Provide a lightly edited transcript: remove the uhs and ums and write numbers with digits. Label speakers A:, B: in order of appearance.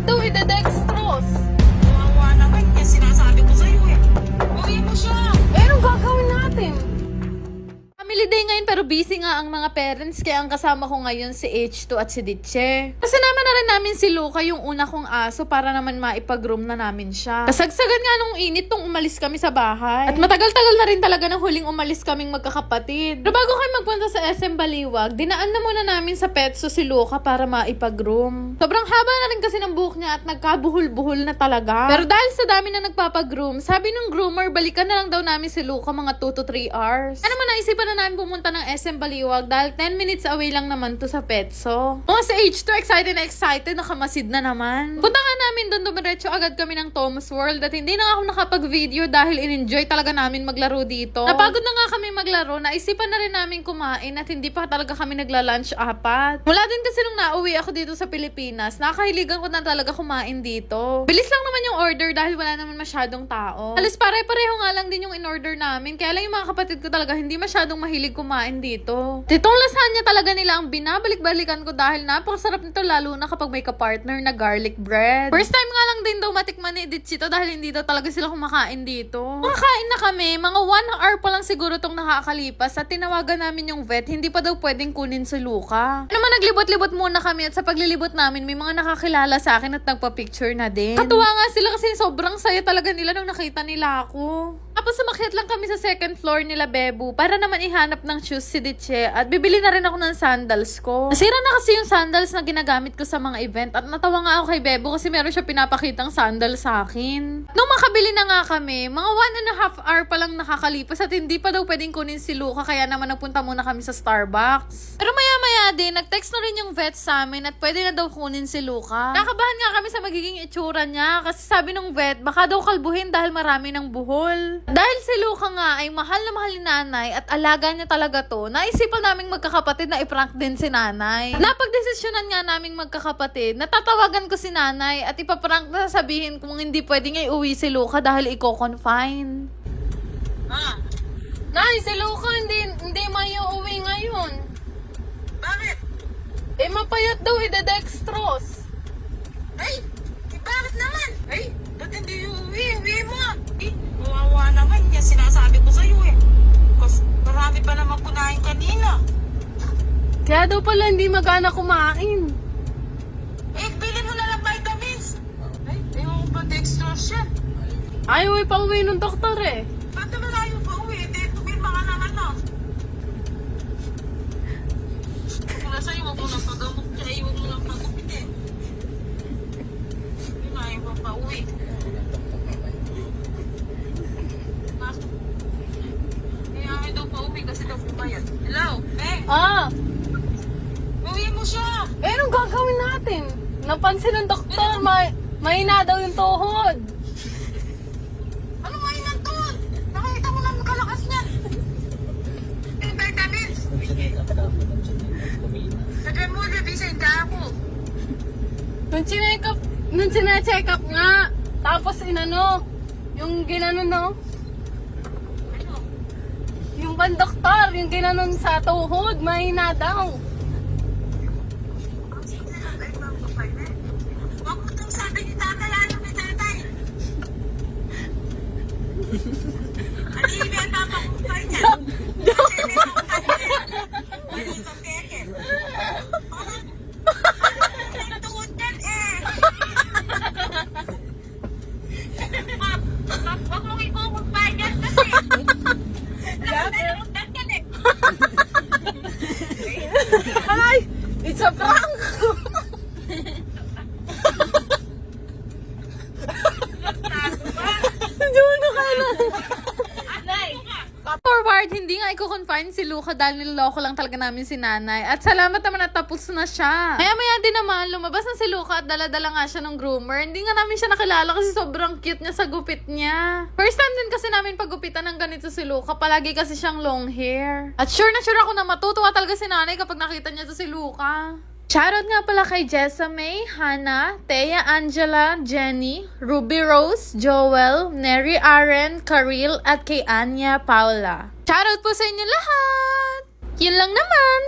A: mapayat daw, idedextrose.
B: Kawawa naman, kaya sinasabi ko sa'yo eh. Uwi mo siya.
A: Eh, anong gagawin natin? Family day ngayon pero busy nga ang mga parents kaya ang kasama ko ngayon si H2 at si Ditche. Kasama na rin namin si Luca yung una kong aso para naman maipag-groom na namin siya. Kasagsagan nga nung init nung umalis kami sa bahay. At matagal-tagal na rin talaga nang huling umalis kaming magkakapatid. Pero bago kayo magpunta sa SM Baliwag, dinaan na muna namin sa Petso si Luca para maipag-groom. Sobrang haba na rin kasi ng buhok niya at nagkabuhol-buhol na talaga. Pero dahil sa dami na nagpapag-groom, sabi ng groomer balikan na lang daw namin si Luca mga 2 to 3 hours. Ano man naisipan na namin pumunta ng SM Baliwag dahil 10 minutes away lang naman to sa Petso. Mga sa H2, excited, nakamasid na naman. Punta nga namin doon, dumiretso agad kami ng Thomas World at hindi na ako nakapag-video dahil in-enjoy talaga namin maglaro dito. Napagod na nga kami maglaro, naisipan na rin namin kumain at hindi pa talaga kami nagla-lunch apat. Mula din kasi nung nauwi ako dito sa Pilipinas, nakahiligan ko na talaga kumain dito. Bilis lang naman yung order dahil wala naman masyadong tao. Alas pare-pareho nga lang din yung in-order namin, kaya lang yung mga kapatid ko talaga hindi masyadong mahilig kumain dito. Titong lasagna talaga nila ang binabalik-balikan ko dahil napakasarap nito lalo na kapag may kapartner na garlic bread. First time nga lang din daw matikman ni Ditchito dahil hindi daw talaga sila kumakain dito. Kumakain na kami, mga 1 hour pa lang siguro tong nakakalipas at tinawagan namin yung vet, hindi pa daw pwedeng kunin si Luca. Ano man, naglibot-libot muna kami at sa paglilibot namin may mga nakakilala sa akin at nagpa-picture na din. Katuwa nga sila kasi sobrang saya talaga nila nung nakita nila ako. Tapos sumakyat lang kami sa second floor nila Bebu para naman ihanap ng shoes si Ditche at bibili na rin ako ng sandals ko. Nasira na kasi yung sandals na ginagamit ko sa mga event at natawa nga ako kay Bebu kasi meron siya pinapakitang sandals sa akin. Nung makabili na nga kami, mga 1.5 hour pa lang nakakalipas at hindi pa daw pwedeng kunin si Luca kaya naman nagpunta muna kami sa Starbucks. Pero maya-maya din, nag-text na rin yung vet sa amin at pwede na daw kunin si Luca. Nakabahan nga kami sa magiging itsura niya kasi sabi ng vet baka daw kalbuhin dahil marami ng buhol. Dahil si Luca nga ay mahal na mahal ni nanay at alaga niya talaga to, naisipan naming magkakapatid na iprank din si nanay. Napagdesisyonan nga naming magkakapatid, natatawagan ko si nanay at ipaprank na sasabihin kung hindi pwede nga iuwi si Luca dahil i-confine. Nay, si Luca hindi maiuwi ngayon.
B: Bakit?
A: Eh, mapayat daw, idedextrose.
B: Ay, bakit naman? Ay, ba't hindi uwi? Uwi mo. Eh, kawawa naman, kaya sinasabi ko sa'yo eh. Kasi marami pa naman kunain kanina.
A: Kaya daw pala hindi magana kumain.
B: Eh, bilhin mo na lang vitamins. Ay, ayaw ko pa dextrose siya.
A: Ayaw ipauwi ng doktor eh.
B: Ba't naman ayaw pa uwi? Eh, pumirma ka ng ano. Kaya sa'yo, huwag mo nang pagamot siya. Huwag mo nang pagupit eh. Yun, ayaw pa pa uwi. Kaya ayaw daw pa uwi kasi daw pumayat. Hello? Eh, uwi mo siya.
A: Eh, anong gagawin natin? Napansin ng doktor, mahina daw yung tuhod.
B: Ano nga yun ang tuhod? Nakita mo lang magkalakas niyan. Yung vitamins. Sagyan mo, nabisa yung ako.
A: Nung check up nga, tapos yung ginanon no?
B: Ano?
A: Yung doktor, yung ginanon sa tuhod, mahina daw.
B: Huwag mo itong sabi ni tatay, ayaw ni tatay. Ano yung benta pa kung kayo niya? Kasi may mga kanyan. Mali kang keke. Ano yung tuhod niyan eh? Huwag mong ikukumpay yan kasi. Nakunan yan eh.
A: Ay! It's a prank! Juno ka na! Forward, hindi nga i-confine si Luca dahil niloloko lang talaga namin si nanay. At salamat naman at tapos na siya. Maya-maya din naman, lumabas na si Luca at dala-dala nga siya ng groomer. Hindi nga namin siya nakilala kasi sobrang cute niya sa gupit niya. First time din kasi namin pagupitan ng ganito si Luca. Palagi kasi siyang long hair. At sure na sure ako na matutuwa talaga si nanay kapag nakita niya to si Luca. Shoutout nga pala kay Jessa May, Hannah, Thea Angela, Jenny, Ruby Rose, Joel, Neri Aren, Karil, at kay Anya Paula. Shoutout po sa inyo lahat! Yun lang naman!